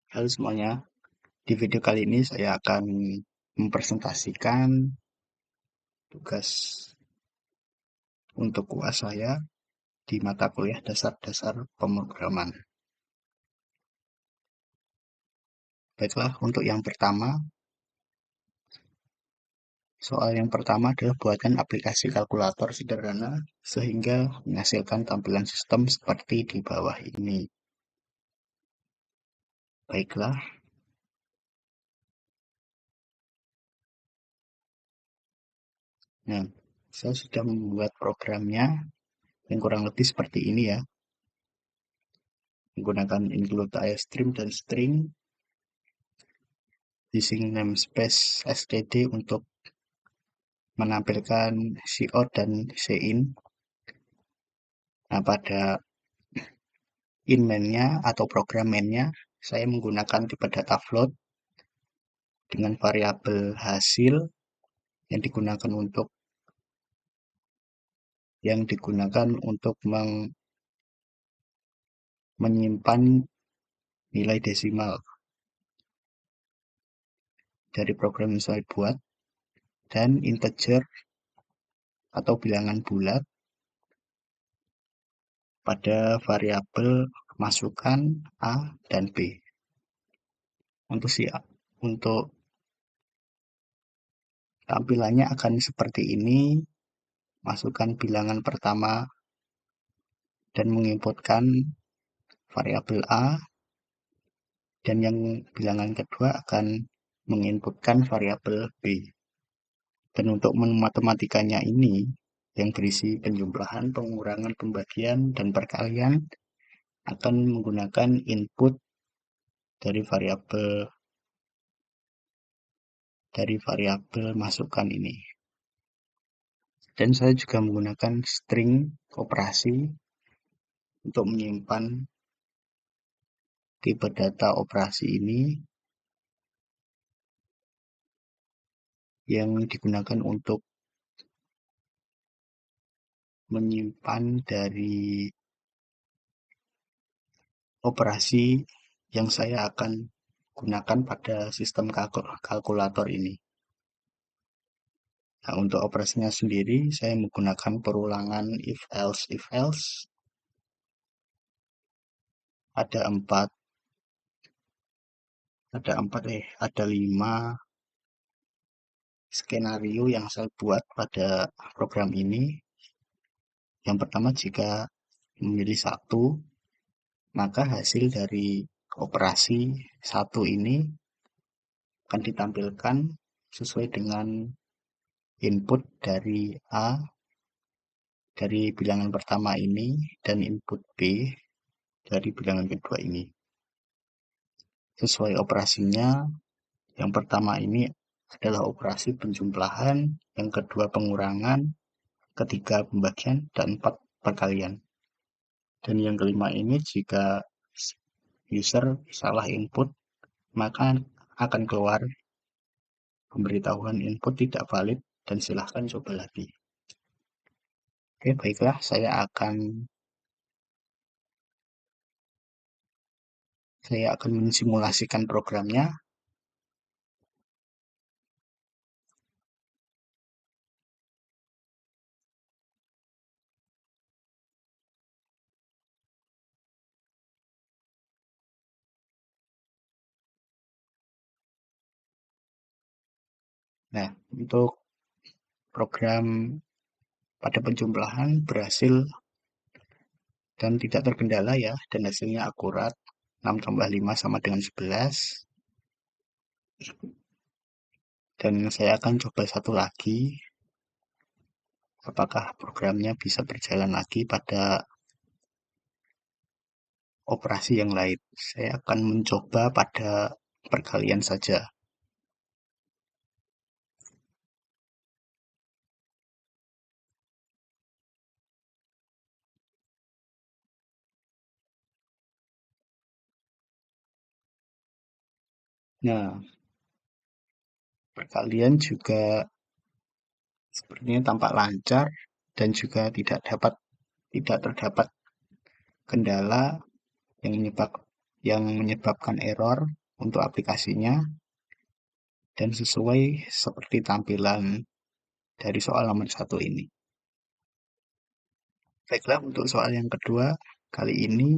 Halo semuanya, di video kali ini saya akan mempresentasikan tugas untuk UAS saya di mata kuliah dasar-dasar pemrograman. Baiklah, untuk yang pertama, soal yang pertama adalah buatkan aplikasi kalkulator sederhana sehingga menghasilkan tampilan sistem seperti di bawah ini. Baiklah, nah, saya sudah membuat programnya yang kurang lebih seperti ini ya, menggunakan include iostream dan string, using namespace std untuk menampilkan cout dan cin. Nah, pada in main-nya atau program main-nya, saya menggunakan tipe data float dengan variabel hasil yang digunakan untuk menyimpan nilai desimal dari program yang saya buat, dan integer atau bilangan bulat pada variabel masukan A dan B. Untuk tampilannya akan seperti ini. Masukkan bilangan pertama dan menginputkan variabel A, dan yang bilangan kedua akan menginputkan variabel B. Dan untuk menu matematikanya ini, yang berisi penjumlahan, pengurangan, pembagian, dan perkalian, akan menggunakan input dari variabel masukan ini. Dan saya juga menggunakan string operasi untuk menyimpan tipe data operasi ini yang digunakan untuk menyimpan dari operasi yang saya akan gunakan pada sistem kalkulator ini. Nah, untuk operasinya sendiri, saya menggunakan perulangan if-else. Ada 5 skenario yang saya buat pada program ini. Yang pertama, jika memilih 1, maka hasil dari operasi 1 ini akan ditampilkan sesuai dengan input dari A dari bilangan pertama ini dan input B dari bilangan kedua ini. Sesuai operasinya, yang pertama ini adalah operasi penjumlahan, yang kedua pengurangan, ketiga pembagian, dan 4 perkalian. Dan yang kelima ini, jika user salah input, maka akan keluar pemberitahuan input tidak valid dan silahkan coba lagi. Oke, baiklah, saya akan mensimulasikan programnya. Nah, untuk program pada penjumlahan berhasil dan tidak terkendala ya, dan hasilnya akurat. 6 tambah 5 sama dengan 11. Dan saya akan coba satu lagi, apakah programnya bisa berjalan lagi pada operasi yang lain. Saya akan mencoba pada perkalian saja. Nah, perkalian juga sepertinya tampak lancar dan juga tidak terdapat kendala yang menyebabkan error. untuk aplikasinya dan sesuai seperti tampilan dari soal nomor 1 ini. Baiklah, untuk soal yang kedua, kali ini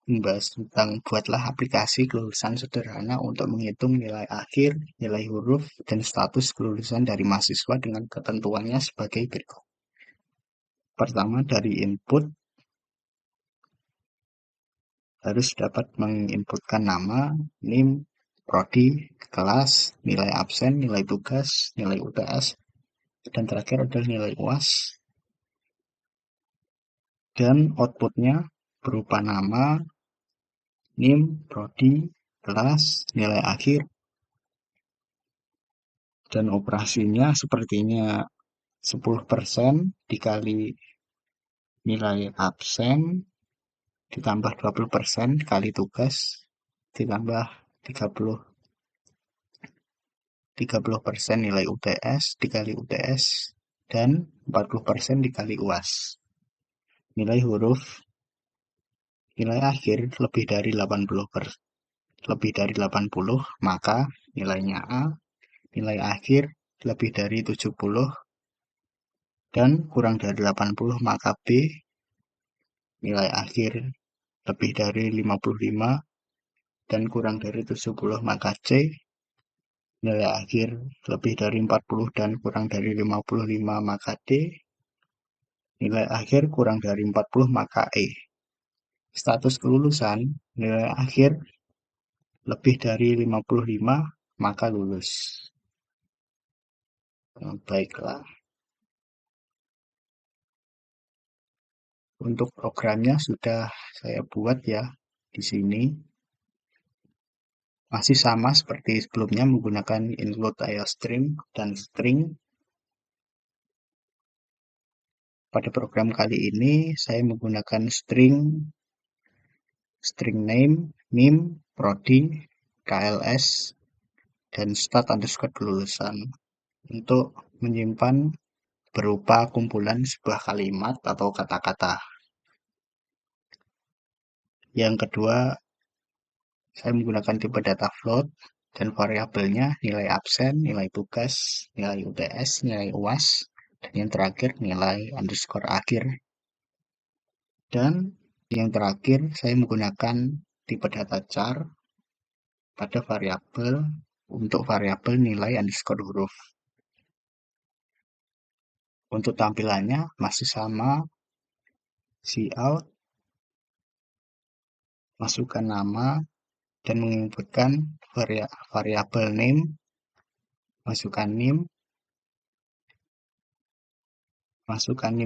membahas tentang buatlah aplikasi kelulusan sederhana untuk menghitung nilai akhir, nilai huruf, dan status kelulusan dari mahasiswa dengan ketentuannya sebagai berikut. Pertama, dari input harus dapat menginputkan nama, NIM, prodi, kelas, nilai absen, nilai tugas, nilai UTS, dan terakhir adalah nilai UAS. Dan outputnya berupa nama, NIM, prodi, kelas, nilai akhir, dan operasinya sepertinya 10% dikali nilai absen ditambah 20% kali tugas ditambah 30% nilai UTS dikali UTS dan 40% dikali UAS. Nilai huruf nilai akhir lebih dari 80 maka nilainya A, nilai akhir lebih dari 70 dan kurang dari 80 maka B, nilai akhir lebih dari 55 dan kurang dari 70 maka C, nilai akhir lebih dari 40 dan kurang dari 55 maka D, nilai akhir kurang dari 40 maka E. Status kelulusan, nilai akhir lebih dari 55 maka lulus. Baiklah, untuk programnya sudah saya buat ya di sini. Masih sama seperti sebelumnya menggunakan include IOStream dan string. Pada program kali ini saya menggunakan string name, NIM, prodi, KLS, dan stat underscore kelulusan untuk menyimpan berupa kumpulan sebuah kalimat atau kata-kata. Yang kedua, saya menggunakan tipe data float dan variabelnya nilai absen, nilai tugas, nilai UTS, nilai UAS, dan yang terakhir nilai underscore akhir. Dan yang terakhir saya menggunakan tipe data char pada variabel untuk variabel nilai underscore huruf. Untuk tampilannya masih sama, cout, masukkan nama dan menginputkan variabel name, masukkan NIM,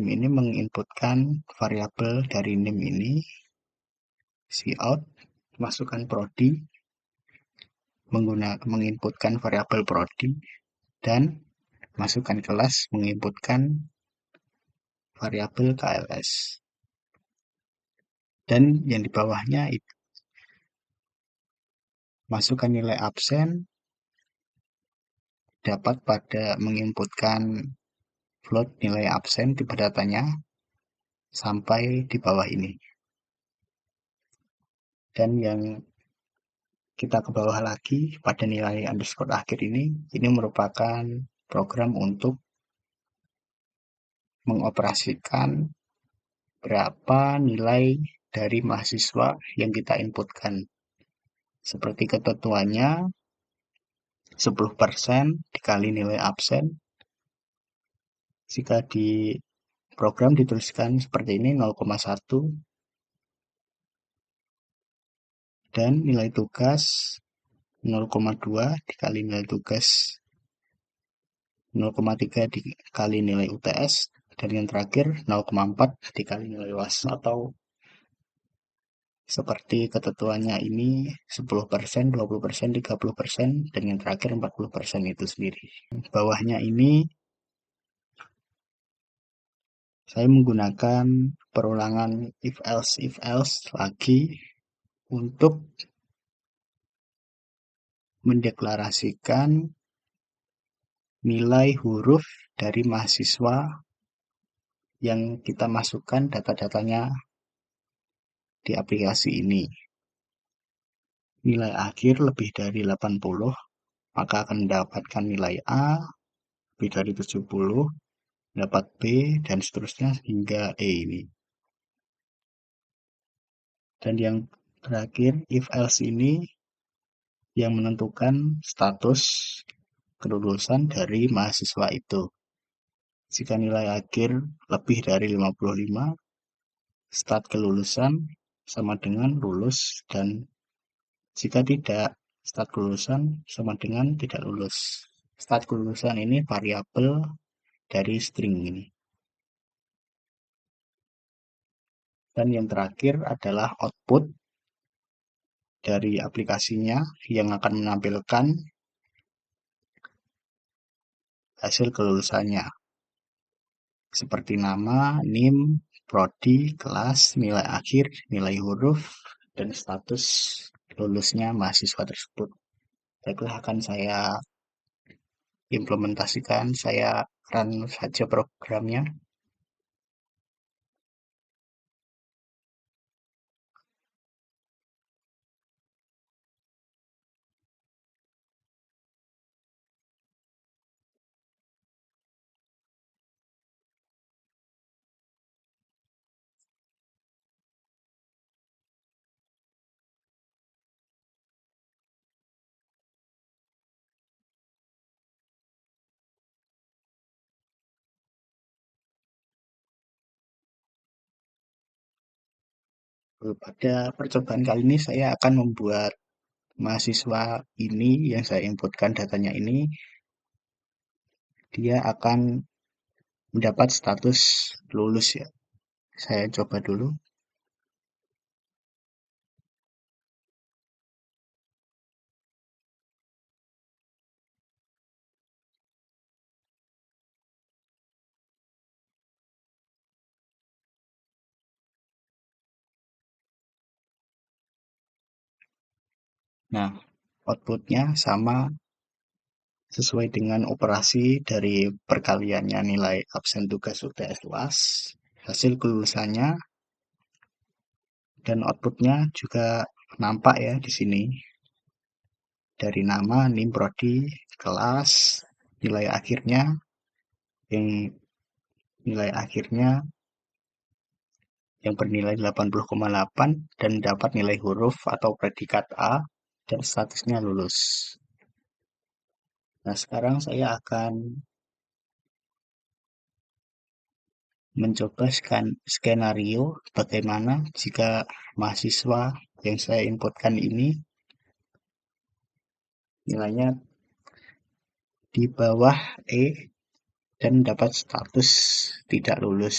ini menginputkan variabel dari NIM ini, cout, masukkan prodi, menginputkan variabel prodi, dan masukkan kelas menginputkan variabel KLS. Dan yang di bawahnya itu masukkan nilai absen dapat pada menginputkan float nilai absen tipe datanya sampai di bawah ini. Dan yang kita ke bawah lagi pada nilai underscore akhir ini merupakan program untuk mengoperasikan berapa nilai dari mahasiswa yang kita inputkan. Seperti ketentuannya 10% dikali nilai absen. Jika di program dituliskan seperti ini 0,1 dan nilai tugas 0,2 dikali nilai tugas 0,3 dikali nilai UTS dan yang terakhir 0,4 dikali nilai UAS atau seperti ketentuannya ini 10%, 20%, 30% dan yang terakhir 40% itu sendiri. Bawahnya ini saya menggunakan perulangan if else lagi untuk mendeklarasikan nilai huruf dari mahasiswa yang kita masukkan data-datanya di aplikasi ini. Nilai akhir lebih dari 80, maka akan mendapatkan nilai A, lebih dari 70, dapat B, dan seterusnya hingga E ini. Dan yang terakhir, if else ini yang menentukan status kelulusan dari mahasiswa itu. Jika nilai akhir lebih dari 55, stat kelulusan sama dengan lulus, dan jika tidak, stat kelulusan sama dengan tidak lulus. Stat kelulusan ini variabel dari string ini. Dan yang terakhir adalah output dari aplikasinya yang akan menampilkan hasil kelulusannya. Seperti nama, NIM, prodi, kelas, nilai akhir, nilai huruf, dan status lulusnya mahasiswa tersebut. Baiklah, akan saya implementasikan, saya run saja programnya. Pada percobaan kali ini saya akan membuat mahasiswa ini yang saya inputkan datanya ini, dia akan mendapat status lulus ya. Saya coba dulu. Nah, outputnya sama sesuai dengan operasi dari perkaliannya nilai absen tugas UTS UAS, hasil kelulusannya, dan outputnya juga nampak ya di sini. Dari nama, NIM, prodi, kelas, nilai akhirnya, yang nilai akhirnya yang bernilai 80,8 dan dapat nilai huruf atau predikat A dan statusnya lulus. Nah, sekarang saya akan mencoba skenario bagaimana jika mahasiswa yang saya inputkan ini nilainya di bawah E dan dapat status tidak lulus.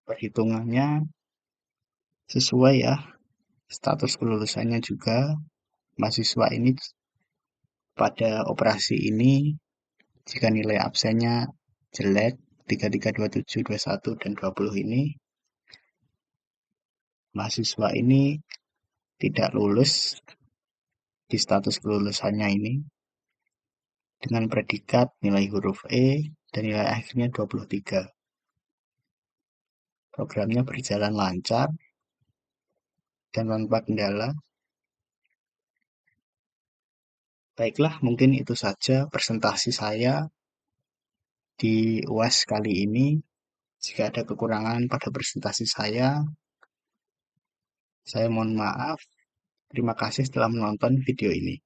Perhitungannya sesuai ya, status kelulusannya juga. Mahasiswa ini pada operasi ini jika nilai absennya jelek 33, 27, 21, dan 20 ini, mahasiswa ini tidak lulus di status kelulusannya ini dengan predikat nilai huruf E dan nilai akhirnya 23. Programnya berjalan lancar dan tanpa kendala. Baiklah, mungkin itu saja presentasi saya di UAS kali ini. Jika ada kekurangan pada presentasi saya mohon maaf. Terima kasih telah menonton video ini.